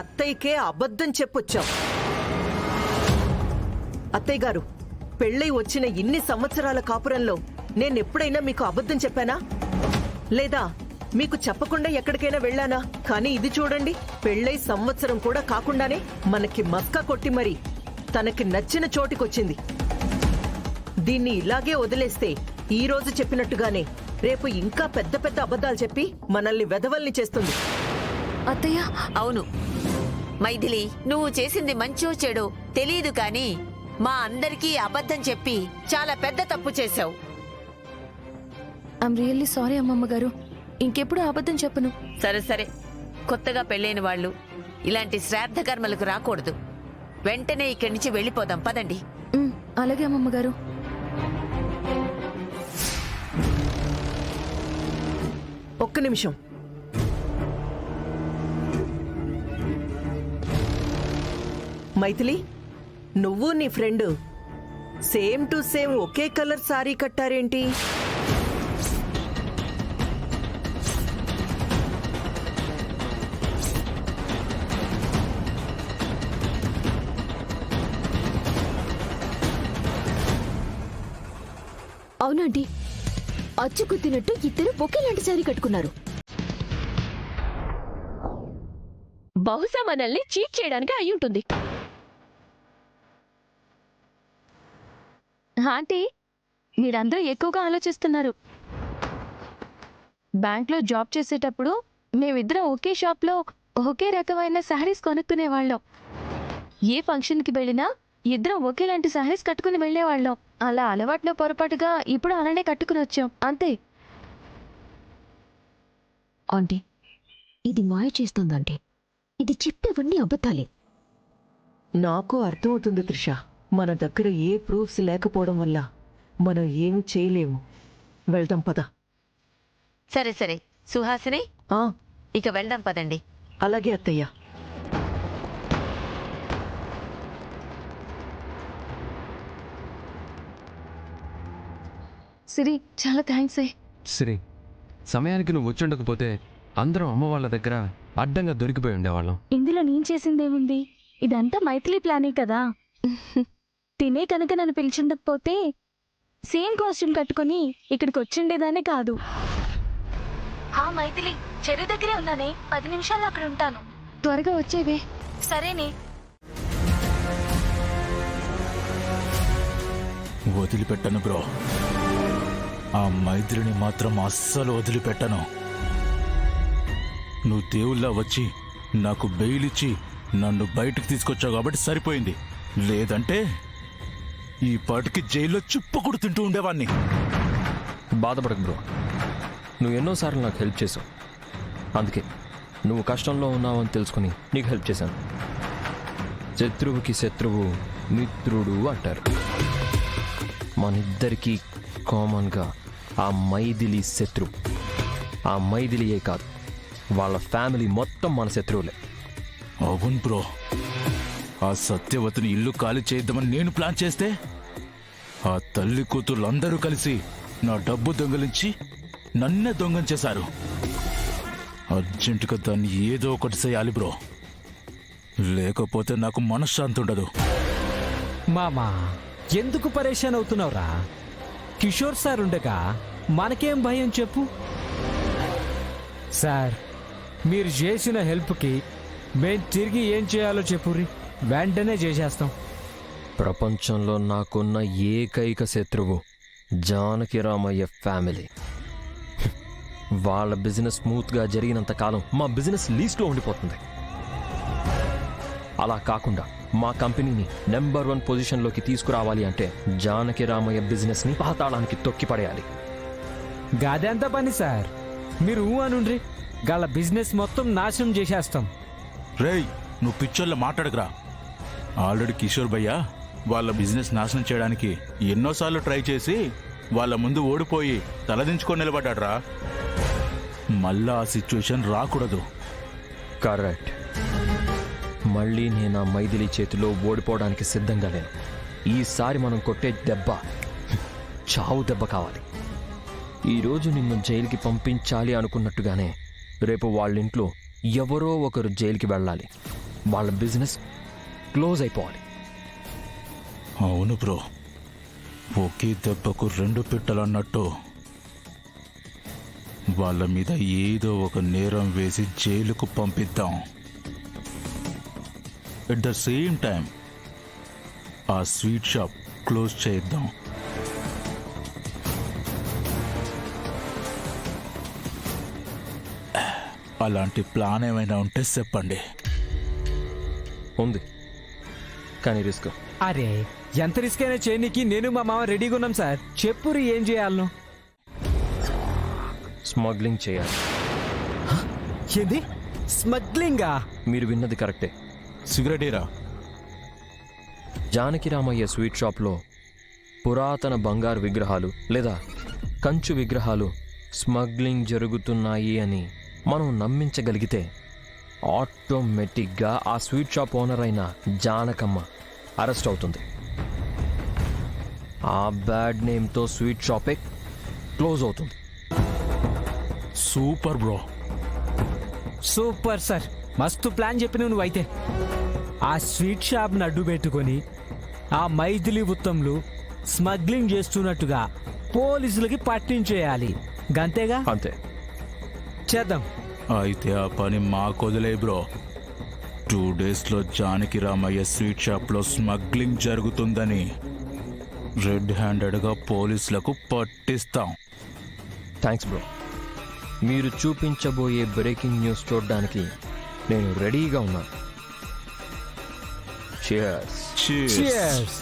అత్తయ్యకే అబద్ధం చెప్పొచ్చావు. అత్తయ్య గారు, పెళ్ళై వచ్చిన ఇన్ని సంవత్సరాల కాపురంలో నేనెప్పుడైనా మీకు అబద్ధం చెప్పానా? లేదా మీకు చెప్పకుండా ఎక్కడికైనా వెళ్ళానా? కానీ ఇది చూడండి, పెళ్ళై సంవత్సరం కూడా కాకుండానే మనకి మస్కా కొట్టి మరి తనకి నచ్చిన చోటికొచ్చింది. దీన్ని ఇలాగే వదిలేస్తే ఈ రోజు చెప్పినట్టుగానే రేపు ఇంకా పెద్ద పెద్ద అబద్ధాలు చెప్పి మనల్ని వెధవల్ని చేస్తుంది. అత్తయ్య, అవును మైథిలి, నువ్వు చేసింది మంచో చెడో తెలీదు కానీ మా అందరికీ అబద్ధం చెప్పి చాలా పెద్ద తప్పు చేశావు. ఐఎమ్ రియల్లీ సారీ అమ్మమ్మ గారు. ఇంకెప్పుడు అబద్ధం చెప్పను. సరే సరే, కొత్తగా పెళ్ళైన వాళ్ళు ఇలాంటి శ్రాద్ధ కర్మలకు రాకూడదు. వెంటనే ఇక్కడి నుంచి వెళ్ళిపోదాం, పదండి. అలాగే అమ్మమ్మ గారు. ఒక్క నిమిషం. మైథిలి, నువ్వు నీ ఫ్రెండ్ సేమ్ టు సేమ్ ఒకే కలర్ సారీ కట్టారేంటి? అవునండి, అచ్చుకుత్తినట్టు ఇద్దరు ఒకేలాంటి శారీ కట్టుకున్నారు. బహుశా మనల్ని చీట్ చేయడానికి అయ్యుంటుంది. ఆంటీ, మీరందరూ ఎక్కువగా ఆలోచిస్తున్నారు. బ్యాంక్లో జాబ్ చేసేటప్పుడు మేమిద్దరం ఒకే షాప్లో ఒకే రకమైన శారీస్ కొనుక్కునేవాళ్ళం. ఏ ఫంక్షన్కి వెళ్ళినా ఇద్దరం ఒకేలాంటి శారీస్ కట్టుకుని వెళ్ళేవాళ్ళం. అలా అలవాట్లో పొరపాటుగా ఇప్పుడు అలానే కట్టుకుని వచ్చాం, అంతే. ఆంటీ, ఇది మాయ చేస్తుందంటే ఇది చెప్పేవన్నీ అబద్ధాలే. నాకు అర్థమవుతుంది త్రిష. మన దగ్గర ఏ ప్రూఫ్స్ లేకపోవడం వల్ల మనం ఏం చేయలేము. వెళ్దాం పద. సరే సరే సుహాసిని, ఇక వెళ్దాం పదండి. అలాగే అత్తయ్య. సిరి, చాలా థ్యాంక్స్. సిరి, సమయానికి నువ్వు వచ్చుండకపోతే అందరం అమ్మ వాళ్ళ దగ్గర అడ్డంగా దొరికిపోయి ఉండేవాళ్ళం. ఇందులో నేను చేసిందేముంది? ఇదంతా మైథిలి ప్లానే కదా. తినే కనుక నన్ను పిలిచిండకపోతే సేమ్ కాస్ట్యూమ్ కట్టుకుని ఇక్కడికి వచ్చిండేదానే కాదు. మైథిలి, చెరువు దగ్గరే ఉన్నానే, 10 నిమిషాలు అక్కడ ఉంటాను. త్వరగా వచ్చేవే. సరేనే. వదిలిపెట్టను బ్రో, ఆ మైత్రిని మాత్రం అస్సలు వదిలిపెట్టను. నువ్వు దేవుళ్ళ వచ్చి నాకు బెయిల్ ఇచ్చి నన్ను బయటకు తీసుకొచ్చావు కాబట్టి సరిపోయింది. లేదంటే ఈ పాటికి జైల్లో చిప్పకుడు తింటూ ఉండేవాణ్ణి. బాధపడకు బ్రో, నువ్వు ఎన్నోసార్లు నాకు హెల్ప్ చేసావు. అందుకే నువ్వు కష్టంలో ఉన్నావని తెలుసుకుని నీకు హెల్ప్ చేశాను. శత్రువుకి శత్రువు మిత్రుడు అంటారు. మనిద్దరికీ కామన్గా ఆ మైథిలి శత్రువు. ఆ మైథిలియే కాదు, వాళ్ళ ఫ్యామిలీ మొత్తం మన శత్రువులే. అవును బ్రో, ఆ సత్యవతిని ఇల్లు ఖాళీ చేద్దామని నేను ప్లాన్ చేస్తే ఆ తల్లి కూతుర్లందరూ కలిసి నా డబ్బు దొంగలించి నన్నే దొంగం చేశారు. అర్జెంటుగా దాన్ని ఏదో ఒకటి చేయాలి బ్రో, లేకపోతే నాకు మనశ్శాంతి ఉండదు. మామా, ఎందుకు పరేషాన్ అవుతున్నావురా? కిషోర్ సార్ ఉండగా మనకేం భయం చెప్పు. సార్, మీరు చేసిన హెల్ప్కి మేం తిరిగి ఏం చేయాలో చెప్పుర్రి, వెంటనే చేసేస్తాం. ప్రపంచంలో నాకున్న ఏకైక శత్రువు జానకిరామయ్య ఫ్యామిలీ. వాళ్ళ బిజినెస్ స్మూత్గా జరిగినంత కాలం మా బిజినెస్ లీస్ట్లో ఉండిపోతుంది. అలా కాకుండా మా కంపెనీని నెంబర్ 1 పొజిషన్లోకి తీసుకురావాలి అంటే జానకిరామయ్య బిజినెస్ని పాతాళానికి తొక్కిపడేయాలి. గదెంత పని సార్, మీరు అనుండ్రి, గల బిజినెస్ మొత్తం నాశనం చేసేస్తాం. రేయ్, నువ్వు పిక్చర్లో మాట్లాడకురా. ఆల్రెడీ కిషోర్ భయ్య వాళ్ళ బిజినెస్ నాశనం చేయడానికి ఎన్నోసార్లు ట్రై చేసి వాళ్ళ ముందు ఓడిపోయి తలదించుకొని నిలబడ్డాడ్రా. మళ్ళా ఆ సిచ్యువేషన్ రాకూడదు. కరెక్ట్. మళ్ళీ నేను ఆ మైథిలి చేతిలో ఓడిపోవడానికి సిద్ధంగా లేను. ఈసారి మనం కొట్టే దెబ్బ చావు దెబ్బ కావాలి. ఈరోజు నిన్ను జైలుకి పంపించాలి అనుకున్నట్టుగానే రేపు వాళ్ళింట్లో ఎవరో ఒకరు జైలుకి వెళ్ళాలి. వాళ్ళ బిజినెస్ క్లోజ్ అయిపోవాలి. అవును బ్రో, ఒకే దెబ్బకు రెండు పిట్టలన్నట్టు వాళ్ళ మీద ఏదో ఒక నేరం వేసి జైలుకు పంపిద్దాం. ఎట్ ద సేమ్ టైం ఆ స్వీట్ షాప్ క్లోజ్ చేద్దాం. అలాంటి ప్లాన్ ఏమైనా ఉంటే చెప్పండి. ఉంది, కానీ రిస్క్. అరే ఎంత రిస్క్ అయినా చేయనీకి నేను మా మామ రెడీగా ఉన్నాం సార్. చెప్పురి ఏం చేయాలను. స్మగ్లింగ్ చేయాలి. ఏంది స్మగ్లింగా? మీరు విన్నది కరెక్టే. సిగరెటీరా? జానకిరామయ్య స్వీట్ షాప్లో పురాతన బంగారు విగ్రహాలు లేదా కంచు విగ్రహాలు స్మగ్లింగ్ జరుగుతున్నాయి అని మనం నమ్మించగలిగితే ఆటోమేటిక్గా ఆ స్వీట్ షాప్ ఓనర్ అయిన జానకమ్మ అరెస్ట్ అవుతుంది. ఆ బ్యాడ్ నేమ్తో స్వీట్ షాపే క్లోజ్ అవుతుంది. Super bro. సూపర్ సార్, మస్తు ప్లాన్ చెప్పినవు నువ్వైతే. ఆ స్వీట్ షాప్ని అడ్డు పెట్టుకొని ఆ మైథిలి ఉత్తములు స్మగ్లింగ్ చేస్తున్నట్టుగా పోలీసులకి పట్టించేయాలి. గంతేగా? అంతే. చేద్దాం. అయితే ఆ పని మాకొదిలే బ్రో. 2 డేస్లో జానకిరామయ్య స్వీట్ షాప్లో స్మగ్లింగ్ జరుగుతుందని రెడ్ హ్యాండెడ్గా పోలీసులకు పట్టిస్తాం. Thanks bro. మీరు చూపించబోయే బ్రేకింగ్ న్యూస్ చూడడానికి నేను రెడీగా ఉన్నాను. Cheers. Cheers. Cheers.